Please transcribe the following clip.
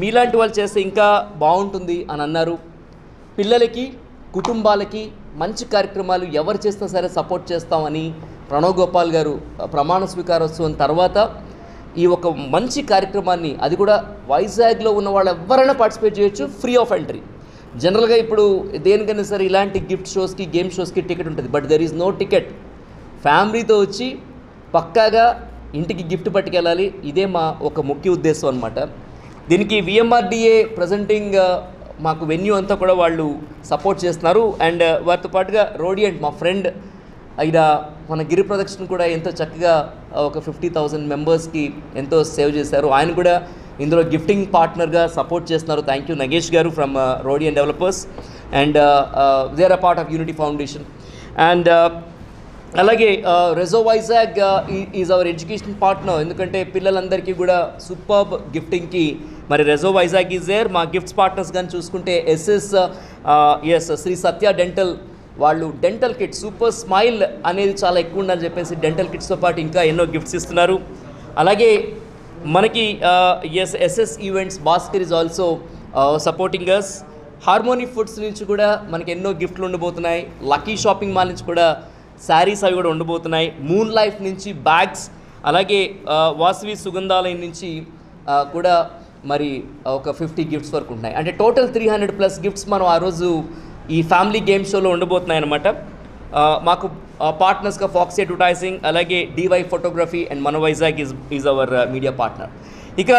మీలాంటి వాళ్ళు చేస్తే ఇంకా బాగుంటుంది అని అన్నారు. పిల్లలకి, కుటుంబాలకి మంచి కార్యక్రమాలు ఎవరు చేసినా సరే సపోర్ట్ చేస్తామని ప్రణవ్ గోపాల్ గారు ప్రమాణ స్వీకారోత్సవం తర్వాత ఈ ఒక మంచి కార్యక్రమాన్ని, అది కూడా వైజాగ్లో ఉన్న వాళ్ళు ఎవరైనా పార్టిసిపేట్ చేయొచ్చు, ఫ్రీ ఆఫ్ ఎంట్రీ. జనరల్గా ఇప్పుడు దేనికైనా సరే ఇలాంటి గిఫ్ట్ షోస్కి, గేమ్ షోస్కి టికెట్ ఉంటుంది, but there is no ticket. ఫ్యామిలీతో వచ్చి పక్కాగా ఇంటికి గిఫ్ట్ పట్టుకెళ్ళాలి. ఇదే మా ఒక ముఖ్య ఉద్దేశం అనమాట. దీనికి విఎంఆర్డిఏ ప్రజెంటింగ్ మాకు వెన్యూ అంతా కూడా వాళ్ళు సపోర్ట్ చేస్తున్నారు. అండ్ వారితో పాటుగా రోడియంట్ మా ఫ్రెండ్ అయిన మన గిరి ప్రదక్షిణ కూడా ఎంతో చక్కగా ఒక 50,000 మెంబర్స్కి ఎంతో సేవ్ చేశారు. ఆయన కూడా ఇందులో గిఫ్టింగ్ పార్ట్నర్గా సపోర్ట్ చేస్తున్నారు. Thank you Nagesh garu from Rodian developers. And they are a part of Unity Foundation. And అలాగే Rezo Vizag is our education partner. ఎందుకంటే పిల్లలందరికీ కూడా సూపర్బ్ గిఫ్టింగ్కి మరి రెజో వైజాగ్ ఈజ్ దేర్. మా గిఫ్ట్స్ పార్ట్నర్స్ కానీ చూసుకుంటే శ్రీ సత్య డెంటల్ వాళ్ళు డెంటల్ కిట్ సూపర్ స్మైల్ అనేది చాలా ఎక్కువ ఉందని చెప్పేసి డెంటల్ కిట్స్తో పాటు ఇంకా ఎన్నో గిఫ్ట్స్ ఇస్తున్నారు. అలాగే మనకి SS events Bhaskar is also supporting us. Harmony Foods నుంచి కూడా మనకి ఎన్నో గిఫ్ట్లు ఉండబోతున్నాయి. లక్కీ షాపింగ్ మాల్ నుంచి కూడా శారీస్ అవి కూడా ఉండబోతున్నాయి. మూన్ లైఫ్ నుంచి బ్యాగ్స్, అలాగే వాసవి సుగంధాలయం నుంచి కూడా మరి ఒక 50 గిఫ్ట్స్ వరకు ఉన్నాయి. అంటే టోటల్ 300+ గిఫ్ట్స్ మనం ఆ రోజు ఈ ఫ్యామిలీ గేమ్ షోలో ఉండబోతున్నాయి అన్నమాట. మాకు పార్ట్నర్స్గా ఫాక్స్ అడ్వర్టైజింగ్, అలాగే డివై ఫోటోగ్రఫీ అండ్ మన Vizag is hour media partner. ఇక